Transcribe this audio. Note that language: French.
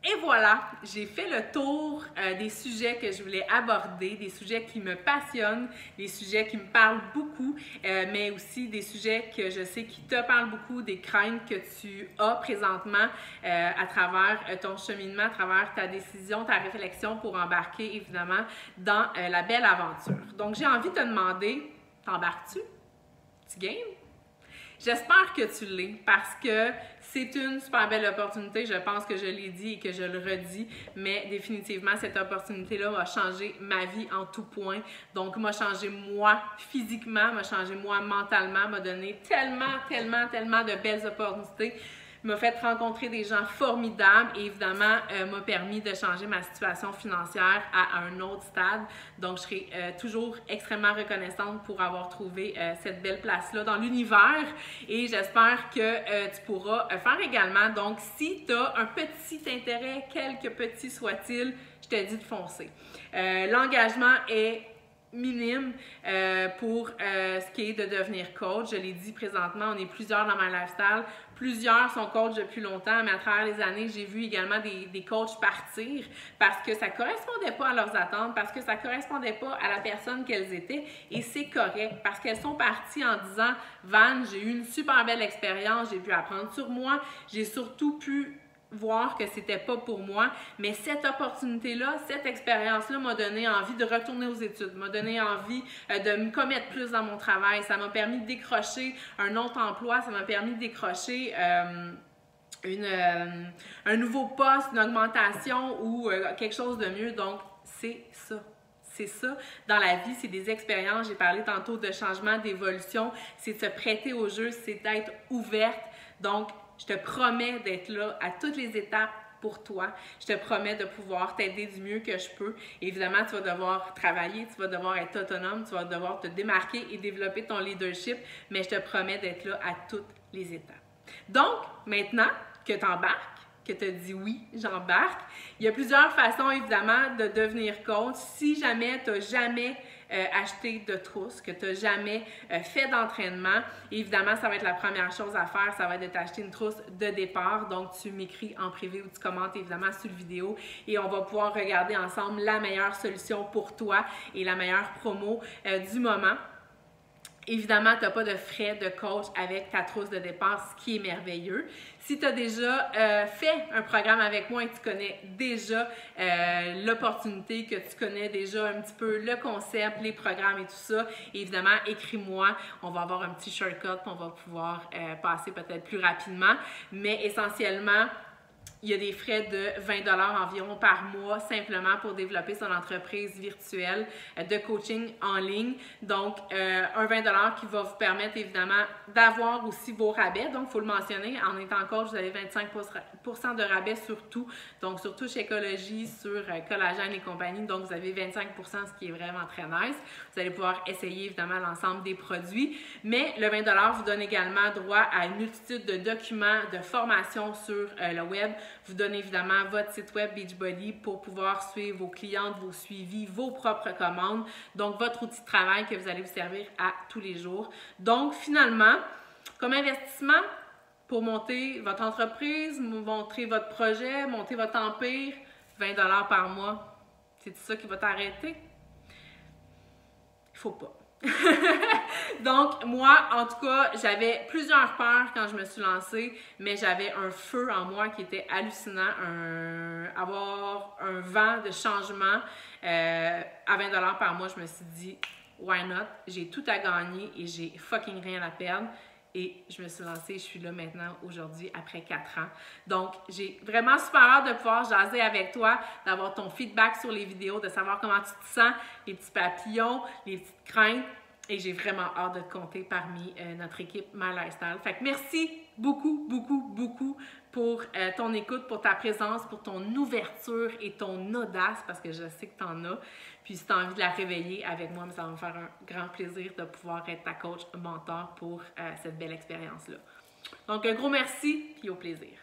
Et voilà, j'ai fait le tour des sujets que je voulais aborder, des sujets qui me passionnent, des sujets qui me parlent beaucoup, mais aussi des sujets que je sais qui te parlent beaucoup, des craintes que tu as présentement à travers ton cheminement, à travers ta décision, ta réflexion pour embarquer évidemment dans la belle aventure. Donc j'ai envie de te demander, t'embarques-tu? Tu games? J'espère que tu l'es parce que c'est une super belle opportunité. Je pense que je l'ai dit et que je le redis, mais définitivement, cette opportunité-là m'a changé ma vie en tout point. Donc, m'a changé moi physiquement, m'a changé moi mentalement, m'a donné tellement de belles opportunités. M'a fait rencontrer des gens formidables et évidemment m'a permis de changer ma situation financière à un autre stade. Donc, je serai toujours extrêmement reconnaissante pour avoir trouvé cette belle place-là dans l'univers et j'espère que tu pourras faire également. Donc, si tu as un petit intérêt, quelque petit soit-il, je te dis de foncer. L'engagement est minime pour ce qui est de devenir coach. Je l'ai dit présentement, on est plusieurs dans My Lifestyle. Plusieurs sont coachs depuis longtemps, mais à travers les années, j'ai vu également des coachs partir parce que ça ne correspondait pas à leurs attentes, parce que ça ne correspondait pas à la personne qu'elles étaient. Et c'est correct parce qu'elles sont parties en disant « Van, j'ai eu une super belle expérience, j'ai pu apprendre sur moi, j'ai surtout pu voir que c'était pas pour moi, mais cette opportunité-là, cette expérience-là m'a donné envie de retourner aux études, m'a donné envie de me commettre plus dans mon travail, ça m'a permis de décrocher un autre emploi, ça m'a permis de décrocher un nouveau poste, une augmentation ou quelque chose de mieux, donc c'est ça. C'est ça, dans la vie, c'est des expériences, j'ai parlé tantôt de changement, d'évolution, c'est de se prêter au jeu, c'est d'être ouverte, donc je te promets d'être là à toutes les étapes pour toi. Je te promets de pouvoir t'aider du mieux que je peux. Évidemment, tu vas devoir travailler, tu vas devoir être autonome, tu vas devoir te démarquer et développer ton leadership, mais je te promets d'être là à toutes les étapes. Donc, maintenant que tu embarques, que tu as dit oui, j'embarque, il y a plusieurs façons, évidemment, de devenir coach. Si jamais tu n'as jamais acheté de trousse, que tu n'as jamais fait d'entraînement, évidemment, ça va être la première chose à faire, ça va être de t'acheter une trousse de départ. Donc, tu m'écris en privé ou tu commentes évidemment sous la vidéo et on va pouvoir regarder ensemble la meilleure solution pour toi et la meilleure promo du moment. Évidemment, tu n'as pas de frais de coach avec ta trousse de départ, ce qui est merveilleux. Si tu as déjà fait un programme avec moi et que tu connais déjà l'opportunité, que tu connais déjà un petit peu le concept, les programmes et tout ça, évidemment, écris-moi. On va avoir un petit shortcut, on va pouvoir passer peut-être plus rapidement. Mais essentiellement, il y a des frais de 20 $ environ par mois simplement pour développer son entreprise virtuelle de coaching en ligne. Donc, un 20 $ qui va vous permettre évidemment d'avoir aussi vos rabais. Donc, il faut le mentionner, en étant coach, vous avez 25 % de rabais sur tout. Donc, surtout chez Écologie, sur Collagène et compagnie. Donc, vous avez 25 %, ce qui est vraiment très nice. Vous allez pouvoir essayer évidemment l'ensemble des produits. Mais le 20 $ vous donne également droit à une multitude de documents, de formations sur le web. Vous donnez évidemment votre site web Beachbody pour pouvoir suivre vos clientes, vos suivis, vos propres commandes. Donc, votre outil de travail que vous allez vous servir à tous les jours. Donc, finalement, comme investissement pour monter votre entreprise, monter votre projet, monter votre empire, 20 $ par mois, c'est ça qui va t'arrêter? Il faut pas. Donc, moi, en tout cas, j'avais plusieurs peurs quand je me suis lancée, mais j'avais un feu en moi qui était hallucinant, avoir un vent de changement à 20 $ par mois. Je me suis dit, why not? J'ai tout à gagner et j'ai fucking rien à perdre. Et je me suis lancée, je suis là maintenant, aujourd'hui, après 4 ans. Donc, j'ai vraiment super hâte de pouvoir jaser avec toi, d'avoir ton feedback sur les vidéos, de savoir comment tu te sens, les petits papillons, les petites craintes. Et j'ai vraiment hâte de te compter parmi notre équipe My Lifestyle. Fait que merci beaucoup pour ton écoute, pour ta présence, pour ton ouverture et ton audace, parce que je sais que tu en as. Puis si tu as envie de la réveiller avec moi, ça va me faire un grand plaisir de pouvoir être ta coach mentor pour cette belle expérience-là. Donc, un gros merci, puis au plaisir.